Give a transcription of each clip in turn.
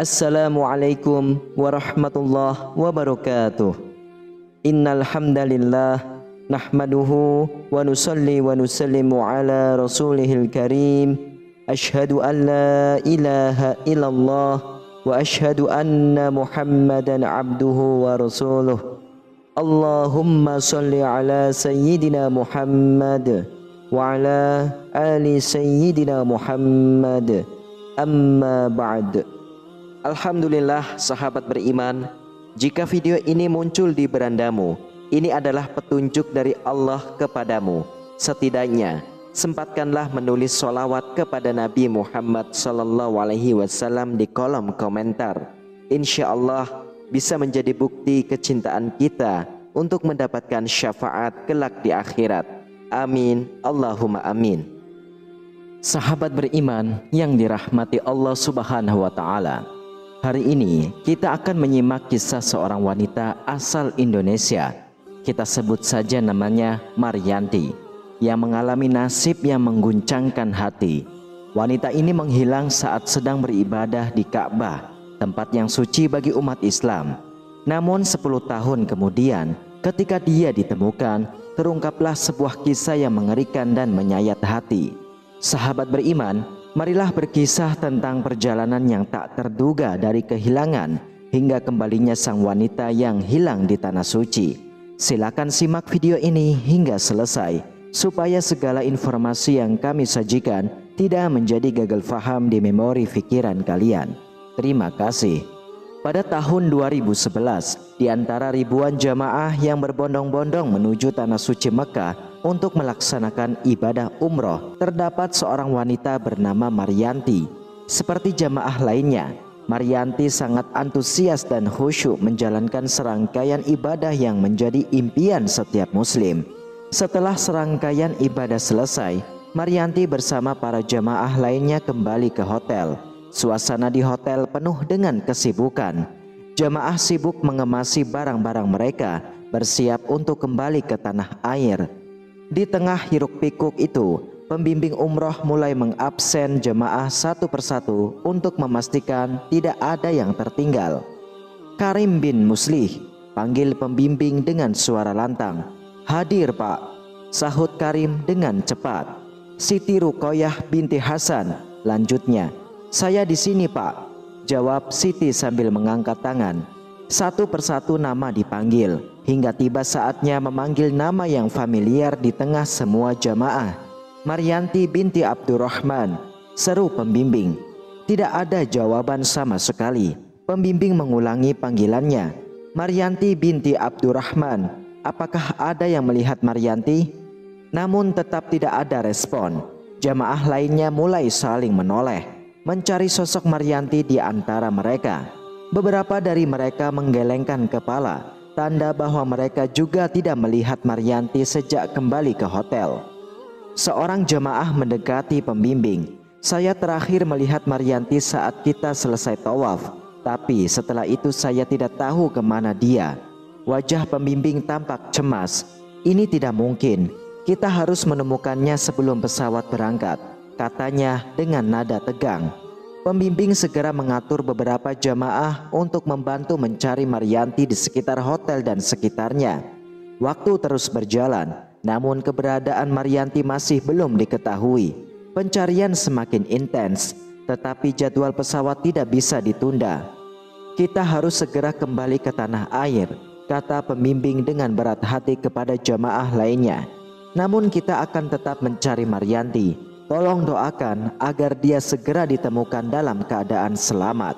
Assalamualaikum warahmatullahi wabarakatuh. Innal hamdalillah nahmaduhu wa nusalli wa nusallimu ala rasulihil karim. Asyhadu an la ilaha illallah wa asyhadu anna Muhammadan abduhu wa rasuluh. Allahumma salli ala sayyidina Muhammad wa ala ali sayyidina Muhammad. Amma ba'd. Alhamdulillah sahabat beriman, jika video ini muncul di berandamu, ini adalah petunjuk dari Allah kepadamu. Setidaknya sempatkanlah menulis sholawat kepada Nabi Muhammad SAW di kolom komentar. Insya Allah bisa menjadi bukti kecintaan kita untuk mendapatkan syafaat kelak di akhirat. Amin, Allahumma amin. Sahabat beriman yang dirahmati Allah Subhanahu wa Ta'ala, hari ini kita akan menyimak kisah seorang wanita asal Indonesia. Kita sebut saja namanya Maryanti, yang mengalami nasib yang mengguncangkan hati. Wanita ini menghilang saat sedang beribadah di Ka'bah, tempat yang suci bagi umat Islam. Namun 10 tahun kemudian, ketika dia ditemukan, terungkaplah sebuah kisah yang mengerikan dan menyayat hati. Sahabat beriman, marilah berkisah tentang perjalanan yang tak terduga dari kehilangan hingga kembalinya sang wanita yang hilang di tanah suci. Silakan simak video ini hingga selesai supaya segala informasi yang kami sajikan tidak menjadi gagal faham di memori pikiran kalian. Terima kasih. Pada tahun 2011, di antara ribuan jamaah yang berbondong-bondong menuju tanah suci Mekah untuk melaksanakan ibadah umroh, terdapat seorang wanita bernama Maryanti. Seperti jamaah lainnya, Maryanti sangat antusias dan khusyuk menjalankan serangkaian ibadah yang menjadi impian setiap muslim. Setelah serangkaian ibadah selesai, Maryanti bersama para jamaah lainnya kembali ke hotel. Suasana di hotel penuh dengan kesibukan. Jamaah sibuk mengemasi barang-barang mereka, bersiap untuk kembali ke tanah air. Di tengah hiruk-pikuk itu, pembimbing umroh mulai mengabsen jemaah satu persatu untuk memastikan tidak ada yang tertinggal. Karim bin Muslih, panggil pembimbing dengan suara lantang. Hadir Pak, sahut Karim dengan cepat. Siti Ruqayyah binti Hasan, lanjutnya. Saya di sini Pak, jawab Siti sambil mengangkat tangan. Satu persatu nama dipanggil, hingga tiba saatnya memanggil nama yang familiar di tengah semua jamaah. Maryanti binti Abdurrahman, seru pembimbing. Tidak ada jawaban sama sekali. Pembimbing mengulangi panggilannya. Maryanti binti Abdurrahman, apakah ada yang melihat Maryanti? Namun tetap tidak ada respon. Jamaah lainnya mulai saling menoleh, mencari sosok Maryanti di antara mereka. Beberapa dari mereka menggelengkan kepala, tanda bahwa mereka juga tidak melihat Maryanti sejak kembali ke hotel. Seorang jemaah mendekati pembimbing. Saya terakhir melihat Maryanti saat kita selesai tawaf, tapi setelah itu saya tidak tahu kemana dia. Wajah pembimbing tampak cemas. Ini tidak mungkin, kita harus menemukannya sebelum pesawat berangkat, katanya dengan nada tegang. Pembimbing segera mengatur beberapa jamaah untuk membantu mencari Maryanti di sekitar hotel dan sekitarnya. Waktu terus berjalan, namun keberadaan Maryanti masih belum diketahui. Pencarian semakin intens, tetapi jadwal pesawat tidak bisa ditunda. Kita harus segera kembali ke tanah air, kata pembimbing dengan berat hati kepada jamaah lainnya. Namun kita akan tetap mencari Maryanti. Tolong doakan agar dia segera ditemukan dalam keadaan selamat.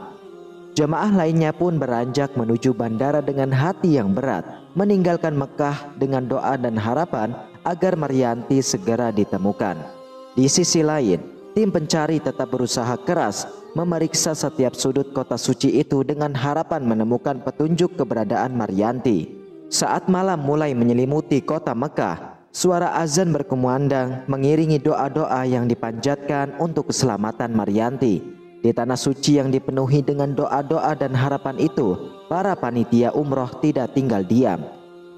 Jamaah lainnya pun beranjak menuju bandara dengan hati yang berat, meninggalkan Mekah dengan doa dan harapan agar Maryanti segera ditemukan. Di sisi lain, tim pencari tetap berusaha keras memeriksa setiap sudut kota suci itu dengan harapan menemukan petunjuk keberadaan Maryanti. Saat malam mulai menyelimuti kota Mekah, suara azan berkumandang mengiringi doa-doa yang dipanjatkan untuk keselamatan Maryanti. Di tanah suci yang dipenuhi dengan doa-doa dan harapan itu, para panitia umroh tidak tinggal diam.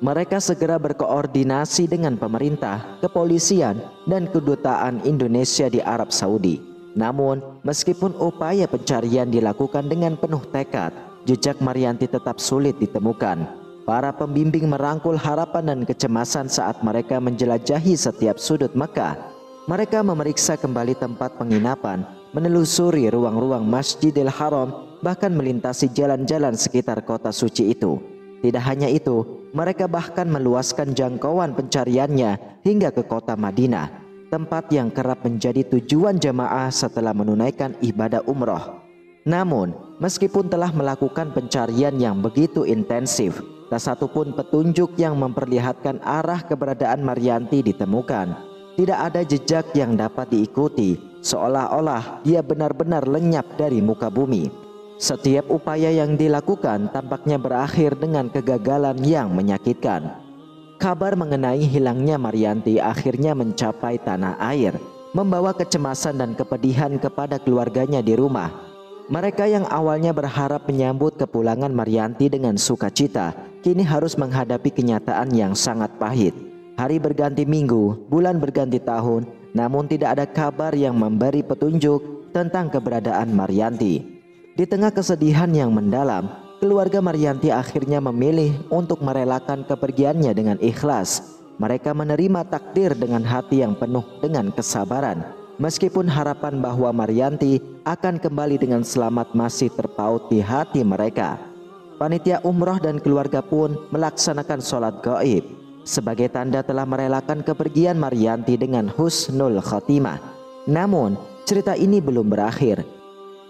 Mereka segera berkoordinasi dengan pemerintah, kepolisian, dan kedutaan Indonesia di Arab Saudi. Namun, meskipun upaya pencarian dilakukan dengan penuh tekad, jejak Maryanti tetap sulit ditemukan. Para pembimbing merangkul harapan dan kecemasan saat mereka menjelajahi setiap sudut Mekah. Mereka memeriksa kembali tempat penginapan, menelusuri ruang-ruang Masjidil Haram, bahkan melintasi jalan-jalan sekitar kota suci itu. Tidak hanya itu, mereka bahkan meluaskan jangkauan pencariannya hingga ke kota Madinah, tempat yang kerap menjadi tujuan jamaah setelah menunaikan ibadah umroh. Namun, meskipun telah melakukan pencarian yang begitu intensif, tak satupun petunjuk yang memperlihatkan arah keberadaan Maryanti ditemukan. Tidak ada jejak yang dapat diikuti, seolah-olah dia benar-benar lenyap dari muka bumi. Setiap upaya yang dilakukan tampaknya berakhir dengan kegagalan yang menyakitkan. Kabar mengenai hilangnya Maryanti akhirnya mencapai tanah air, membawa kecemasan dan kepedihan kepada keluarganya di rumah. Mereka yang awalnya berharap menyambut kepulangan Maryanti dengan sukacita, kini harus menghadapi kenyataan yang sangat pahit. Hari berganti minggu, bulan berganti tahun, namun tidak ada kabar yang memberi petunjuk tentang keberadaan Maryanti. Di tengah kesedihan yang mendalam, keluarga Maryanti akhirnya memilih untuk merelakan kepergiannya dengan ikhlas. Mereka menerima takdir dengan hati yang penuh dengan kesabaran, meskipun harapan bahwa Maryanti akan kembali dengan selamat masih terpaut di hati mereka. Panitia umroh dan keluarga pun melaksanakan sholat gaib sebagai tanda telah merelakan kepergian Maryanti dengan husnul khotimah. Namun, cerita ini belum berakhir.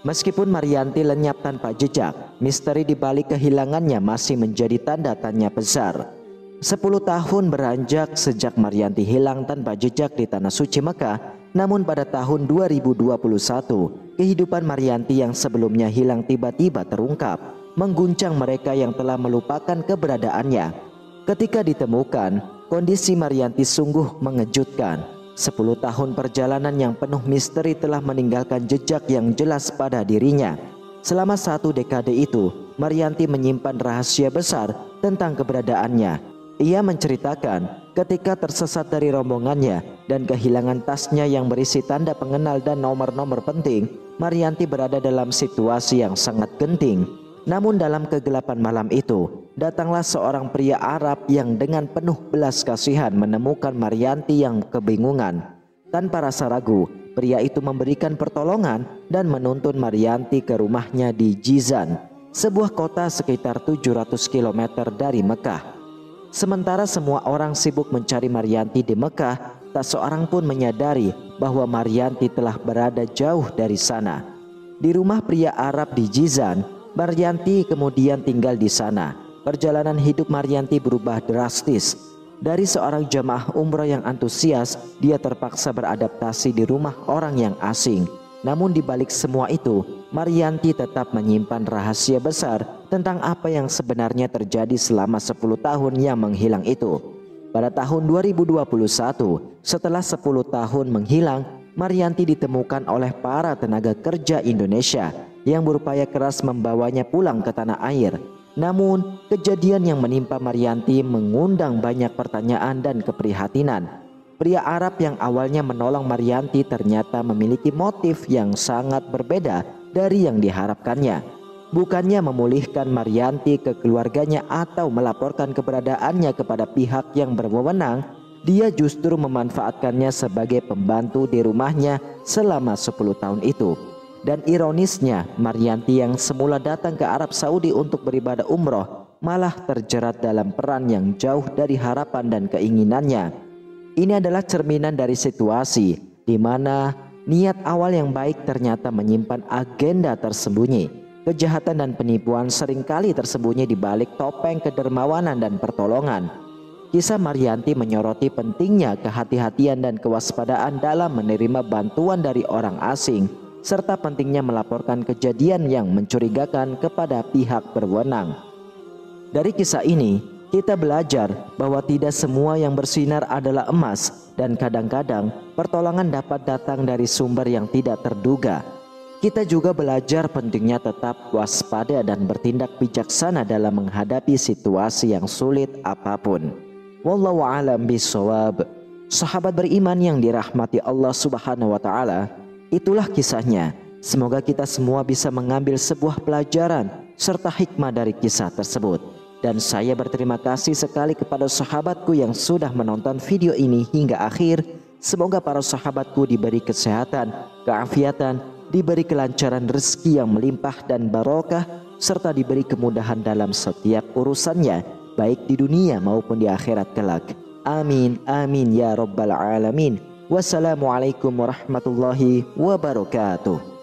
Meskipun Maryanti lenyap tanpa jejak, misteri di balik kehilangannya masih menjadi tanda tanya besar. 10 tahun beranjak sejak Maryanti hilang tanpa jejak di tanah suci Mekah, namun pada tahun 2021, kehidupan Maryanti yang sebelumnya hilang tiba-tiba terungkap, mengguncang mereka yang telah melupakan keberadaannya. Ketika ditemukan, kondisi Maryanti sungguh mengejutkan. 10 tahun perjalanan yang penuh misteri telah meninggalkan jejak yang jelas pada dirinya. Selama 1 dekade itu, Maryanti menyimpan rahasia besar tentang keberadaannya. Ia menceritakan ketika tersesat dari rombongannya dan kehilangan tasnya yang berisi tanda pengenal dan nomor-nomor penting, Maryanti berada dalam situasi yang sangat genting. Namun dalam kegelapan malam itu, datanglah seorang pria Arab yang dengan penuh belas kasihan menemukan Maryanti yang kebingungan. Tanpa rasa ragu, pria itu memberikan pertolongan dan menuntun Maryanti ke rumahnya di Jizan, sebuah kota sekitar 700 km dari Mekah. Sementara semua orang sibuk mencari Maryanti di Mekah, tak seorang pun menyadari bahwa Maryanti telah berada jauh dari sana. Di rumah pria Arab di Jizan, Maryanti kemudian tinggal di sana. Perjalanan hidup Maryanti berubah drastis. Dari seorang jamaah umroh yang antusias, dia terpaksa beradaptasi di rumah orang yang asing. Namun di balik semua itu, Maryanti tetap menyimpan rahasia besar tentang apa yang sebenarnya terjadi selama 10 tahun yang menghilang itu. Pada tahun 2021, setelah 10 tahun menghilang, Maryanti ditemukan oleh para tenaga kerja Indonesia yang berupaya keras membawanya pulang ke tanah air. Namun, kejadian yang menimpa Maryanti mengundang banyak pertanyaan dan keprihatinan. Pria Arab yang awalnya menolong Maryanti ternyata memiliki motif yang sangat berbeda dari yang diharapkannya. Bukannya memulihkan Maryanti ke keluarganya atau melaporkan keberadaannya kepada pihak yang berwenang, dia justru memanfaatkannya sebagai pembantu di rumahnya selama 10 tahun itu. Dan ironisnya, Maryanti yang semula datang ke Arab Saudi untuk beribadah umroh malah terjerat dalam peran yang jauh dari harapan dan keinginannya. Ini adalah cerminan dari situasi di mana niat awal yang baik ternyata menyimpan agenda tersembunyi. Kejahatan dan penipuan seringkali tersembunyi di balik topeng kedermawanan dan pertolongan. Kisah Maryanti menyoroti pentingnya kehati-hatian dan kewaspadaan dalam menerima bantuan dari orang asing, serta pentingnya melaporkan kejadian yang mencurigakan kepada pihak berwenang. Dari kisah ini, kita belajar bahwa tidak semua yang bersinar adalah emas, dan kadang-kadang pertolongan dapat datang dari sumber yang tidak terduga. Kita juga belajar pentingnya tetap waspada dan bertindak bijaksana dalam menghadapi situasi yang sulit apapun. Wallahu a'lam bishawab. Sahabat beriman yang dirahmati Allah Subhanahu wa taala, Itulah kisahnya. Semoga kita semua bisa mengambil sebuah pelajaran serta hikmah dari kisah tersebut. Dan saya berterima kasih sekali kepada sahabatku yang sudah menonton video ini hingga akhir. Semoga para sahabatku diberi kesehatan, keafiatan, diberi kelancaran rezeki yang melimpah dan barokah, serta diberi kemudahan dalam setiap urusannya, baik di dunia maupun di akhirat kelak. Amin, amin ya rabbal alamin. Wassalamualaikum warahmatullahi wabarakatuh.